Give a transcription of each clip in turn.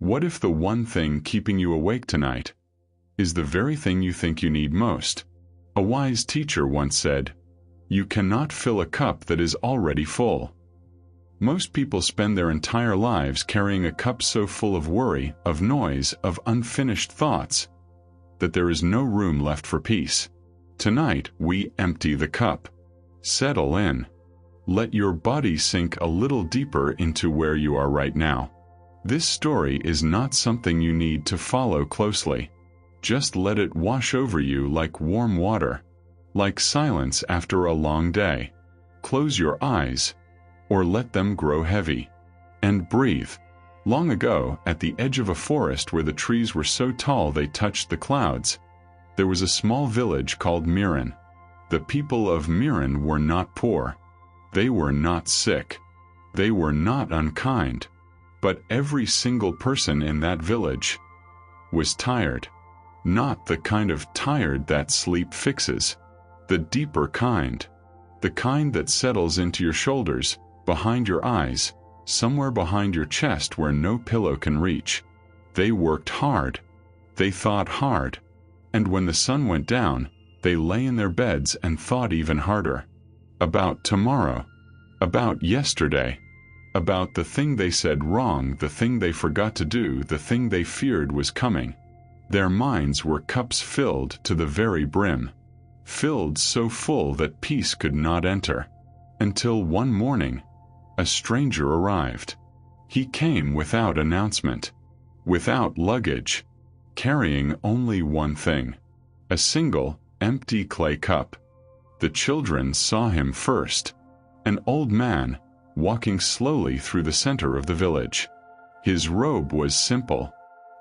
What if the one thing keeping you awake tonight is the very thing you think you need most? A wise teacher once said, "You cannot fill a cup that is already full." Most people spend their entire lives carrying a cup so full of worry, of noise, of unfinished thoughts, that there is no room left for peace. Tonight, we empty the cup. Settle in. Let your body sink a little deeper into where you are right now. This story is not something you need to follow closely. Just let it wash over you like warm water, like silence after a long day. Close your eyes, or let them grow heavy, and breathe. Long ago, at the edge of a forest where the trees were so tall they touched the clouds, there was a small village called Miren. The people of Miren were not poor. They were not sick. They were not unkind. But every single person in that village was tired. Not the kind of tired that sleep fixes. The deeper kind. The kind that settles into your shoulders, behind your eyes, somewhere behind your chest where no pillow can reach. They worked hard. They thought hard. And when the sun went down, they lay in their beds and thought even harder. About tomorrow. About yesterday. About the thing they said wrong, the thing they forgot to do, the thing they feared was coming. Their minds were cups filled to the very brim. Filled so full that peace could not enter. Until one morning, a stranger arrived. He came without announcement, without luggage, carrying only one thing, a single, empty clay cup. The children saw him first, an old man, walking slowly through the center of the village. His robe was simple,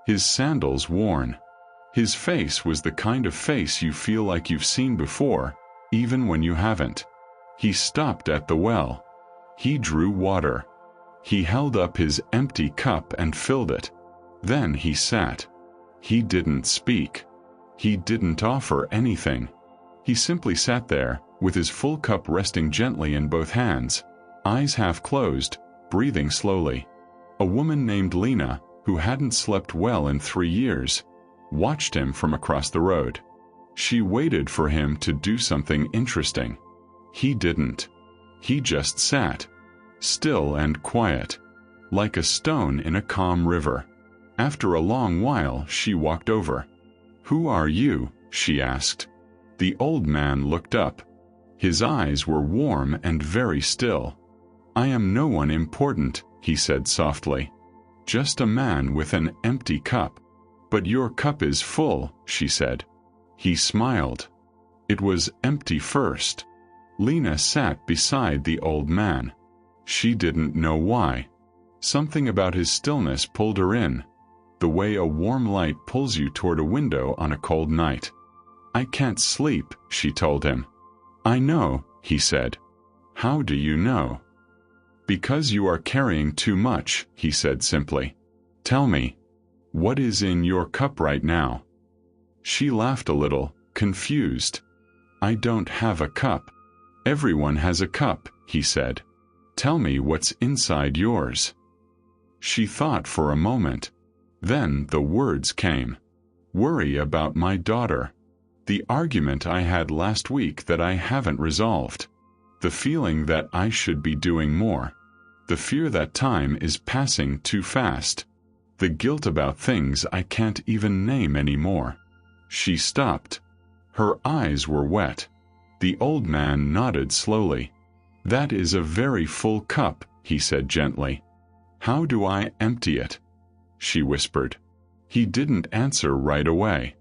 his sandals worn. His face was the kind of face you feel like you've seen before, even when you haven't. He stopped at the well. He drew water. He held up his empty cup and filled it. Then he sat. He didn't speak. He didn't offer anything. He simply sat there, with his full cup resting gently in both hands, eyes half closed, breathing slowly. A woman named Lena, who hadn't slept well in 3 years, watched him from across the road. She waited for him to do something interesting. He didn't. He just sat, still and quiet, like a stone in a calm river. After a long while, she walked over. "Who are you?" she asked. The old man looked up. His eyes were warm and very still. "I am no one important," he said softly. "Just a man with an empty cup." "But your cup is full," she said. He smiled. It was empty first. Lena sat beside the old man. She didn't know why. Something about his stillness pulled her in, the way a warm light pulls you toward a window on a cold night. "I can't sleep," she told him. "I know," he said. "How do you know?" "Because you are carrying too much," he said simply. "Tell me, what is in your cup right now?" She laughed a little, confused. "I don't have a cup." "Everyone has a cup," he said. "Tell me what's inside yours." She thought for a moment. Then the words came. "Worry about my daughter. The argument I had last week that I haven't resolved. The feeling that I should be doing more. The fear that time is passing too fast. The guilt about things I can't even name anymore." She stopped. Her eyes were wet. The old man nodded slowly. "That is a very full cup," he said gently. "How do I empty it?" She whispered. He didn't answer right away.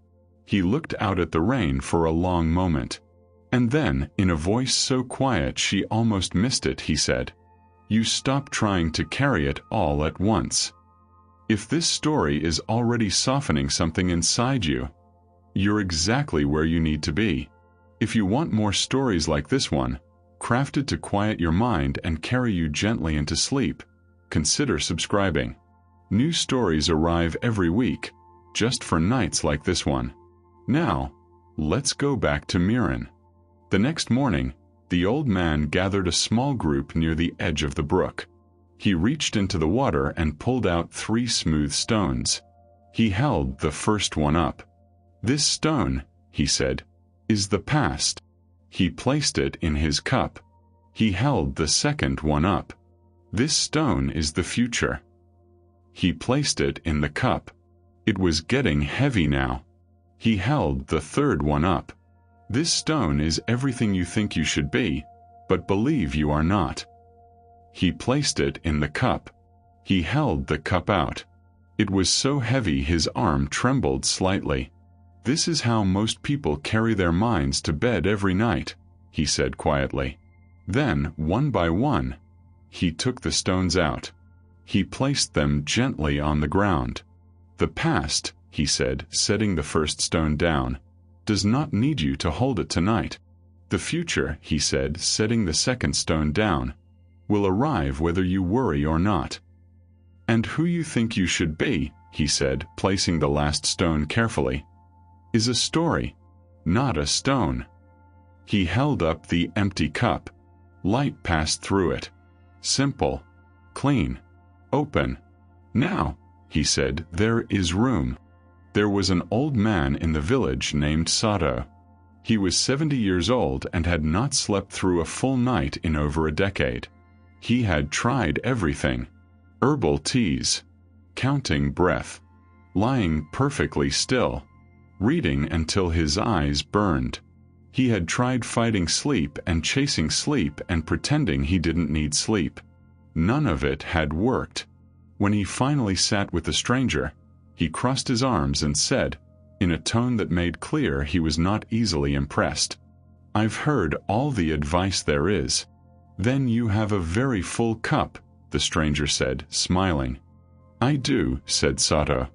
He looked out at the rain for a long moment. And then, in a voice so quiet she almost missed it, he said, "You stop trying to carry it all at once." If this story is already softening something inside you, you're exactly where you need to be. If you want more stories like this one, crafted to quiet your mind and carry you gently into sleep, consider subscribing. New stories arrive every week, just for nights like this one. Now, let's go back to Miren. The next morning, the old man gathered a small group near the edge of the brook. He reached into the water and pulled out 3 smooth stones. He held the first one up. "This stone," he said, "is the past." He placed it in his cup. He held the second one up. "This stone is the future." He placed it in the cup. It was getting heavy now. He held the third one up. "This stone is everything you think you should be, but believe you are not." He placed it in the cup. He held the cup out. It was so heavy his arm trembled slightly. "This is how most people carry their minds to bed every night," he said quietly. Then, one by one, he took the stones out. He placed them gently on the ground. "The past," he said, setting the first stone down, "does not need you to hold it tonight. The future," he said, setting the second stone down, "will arrive whether you worry or not." "And who you think you should be," he said, placing the last stone carefully, "is a story, not a stone." He held up the empty cup. Light passed through it. Simple, clean, open. "Now," he said, "there is room." There was an old man in the village named Sato. He was 70 years old and had not slept through a full night in over a decade. He had tried everything: herbal teas, counting breath, lying perfectly still, reading until his eyes burned. He had tried fighting sleep and chasing sleep and pretending he didn't need sleep. None of it had worked. When he finally sat with the stranger, he crossed his arms and said, in a tone that made clear he was not easily impressed, "I've heard all the advice there is." "Then you have a very full cup," the stranger said, smiling. "I do," said Sato.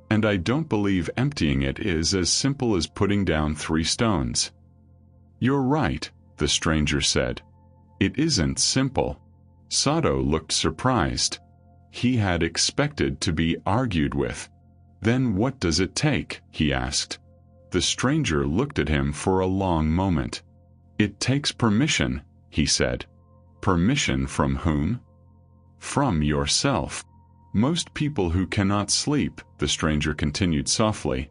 "And I don't believe emptying it is as simple as putting down 3 stones." "You're right," the stranger said. "It isn't simple." Sato looked surprised. He had expected to be argued with. "Then what does it take?" he asked. The stranger looked at him for a long moment. "It takes permission," he said. "Permission from whom?" "From yourself. Most people who cannot sleep," the stranger continued softly,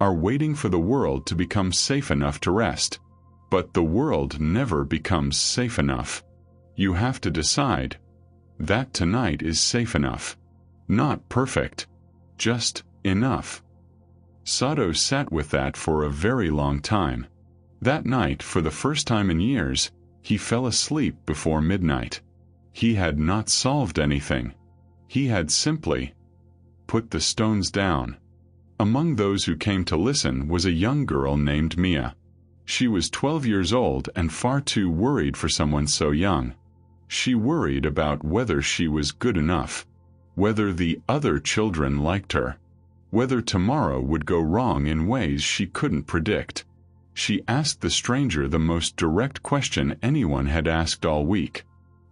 "are waiting for the world to become safe enough to rest. But the world never becomes safe enough. You have to decide that tonight is safe enough. Not perfect. Just enough." Sato sat with that for a very long time. That night, for the first time in years, he fell asleep before midnight. He had not solved anything. He had simply put the stones down. Among those who came to listen was a young girl named Mia. She was 12 years old and far too worried for someone so young. She worried about whether she was good enough, whether the other children liked her, whether tomorrow would go wrong in ways she couldn't predict. She asked the stranger the most direct question anyone had asked all week.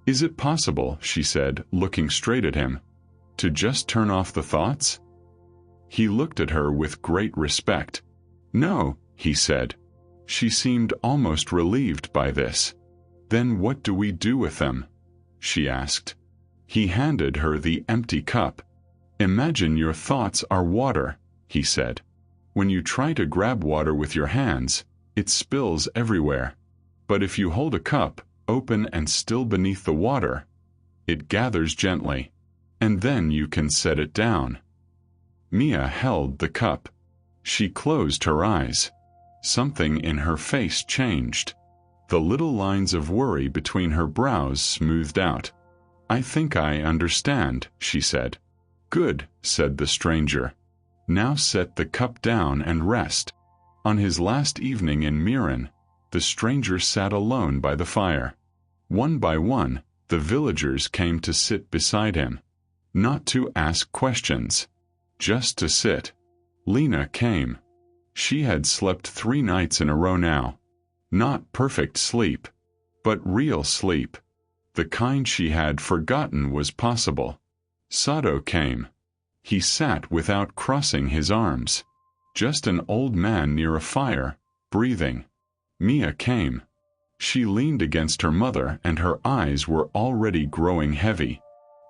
"Is it possible," she said, looking straight at him, "to just turn off the thoughts?" He looked at her with great respect. "No," he said. She seemed almost relieved by this. "Then what do we do with them?" she asked. He handed her the empty cup. "Imagine your thoughts are water," he said. "When you try to grab water with your hands, it spills everywhere. But if you hold a cup, open and still beneath the water, it gathers gently, and then you can set it down." Mia held the cup. She closed her eyes. Something in her face changed. The little lines of worry between her brows smoothed out. "I think I understand," she said. "Good," said the stranger. "Now set the cup down and rest." On his last evening in Miren, the stranger sat alone by the fire. One by one, the villagers came to sit beside him. Not to ask questions, just to sit. Lena came. She had slept 3 nights in a row now. Not perfect sleep, but real sleep. The kind she had forgotten was possible. Sato came. He sat without crossing his arms. Just an old man near a fire, breathing. Mia came. She leaned against her mother and her eyes were already growing heavy.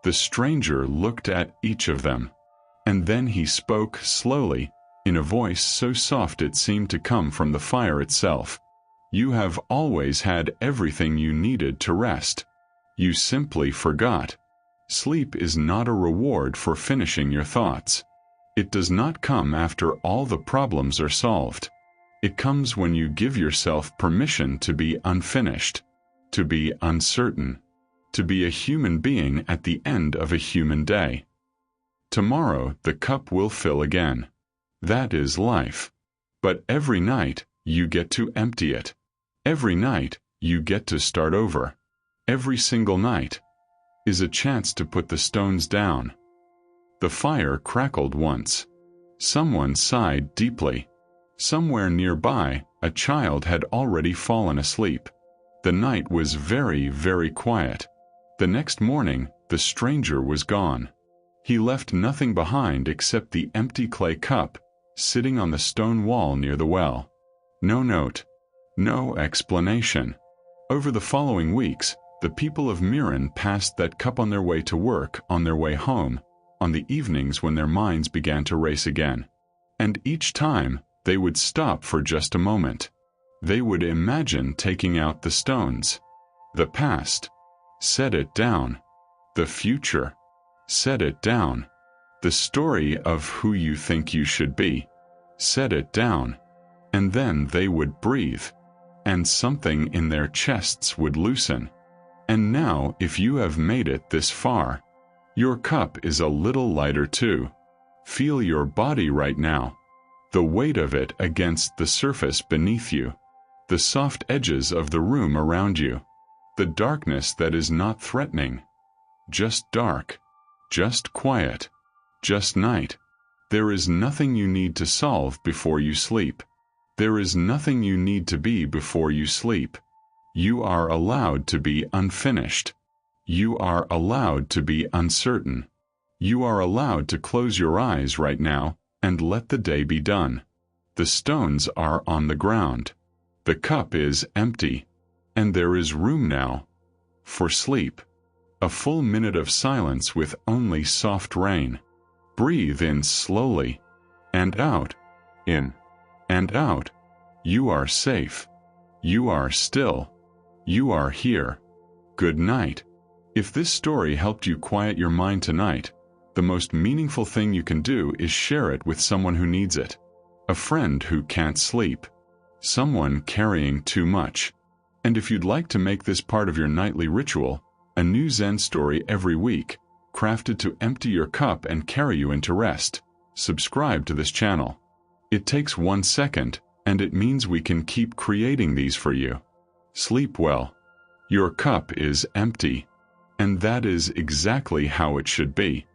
The stranger looked at each of them, and then he spoke slowly, in a voice so soft it seemed to come from the fire itself. You have always had everything you needed to rest. You simply forgot. Sleep is not a reward for finishing your thoughts. It does not come after all the problems are solved. It comes when you give yourself permission to be unfinished, to be uncertain, to be a human being at the end of a human day. Tomorrow the cup will fill again. That is life. But every night you get to empty it. Every night you get to start over. Every single night is a chance to put the stones down. The fire crackled once. Someone sighed deeply. Somewhere nearby, a child had already fallen asleep. The night was very, very quiet. The next morning, the stranger was gone. He left nothing behind except the empty clay cup, sitting on the stone wall near the well. No note. No explanation. Over the following weeks, the people of Miren passed that cup on their way to work, on their way home, on the evenings when their minds began to race again. And each time, they would stop for just a moment. They would imagine taking out the stones. The past. Set it down. The future. Set it down. The story of who you think you should be. Set it down. And then they would breathe. And something in their chests would loosen. And now, if you have made it this far, your cup is a little lighter too. Feel your body right now. The weight of it against the surface beneath you. The soft edges of the room around you. The darkness that is not threatening. Just dark. Just quiet. Just night. There is nothing you need to solve before you sleep. There is nothing you need to be before you sleep. You are allowed to be unfinished. You are allowed to be uncertain. You are allowed to close your eyes right now and let the day be done. The stones are on the ground. The cup is empty. And there is room now for sleep. A full minute of silence with only soft rain. Breathe in slowly. And out. In. And out. You are safe. You are still. You are here. Good night. If this story helped you quiet your mind tonight, the most meaningful thing you can do is share it with someone who needs it. A friend who can't sleep. Someone carrying too much. And if you'd like to make this part of your nightly ritual, a new Zen story every week, crafted to empty your cup and carry you into rest, subscribe to this channel. It takes 1 second, and it means we can keep creating these for you. Sleep well. Your cup is empty. And that is exactly how it should be.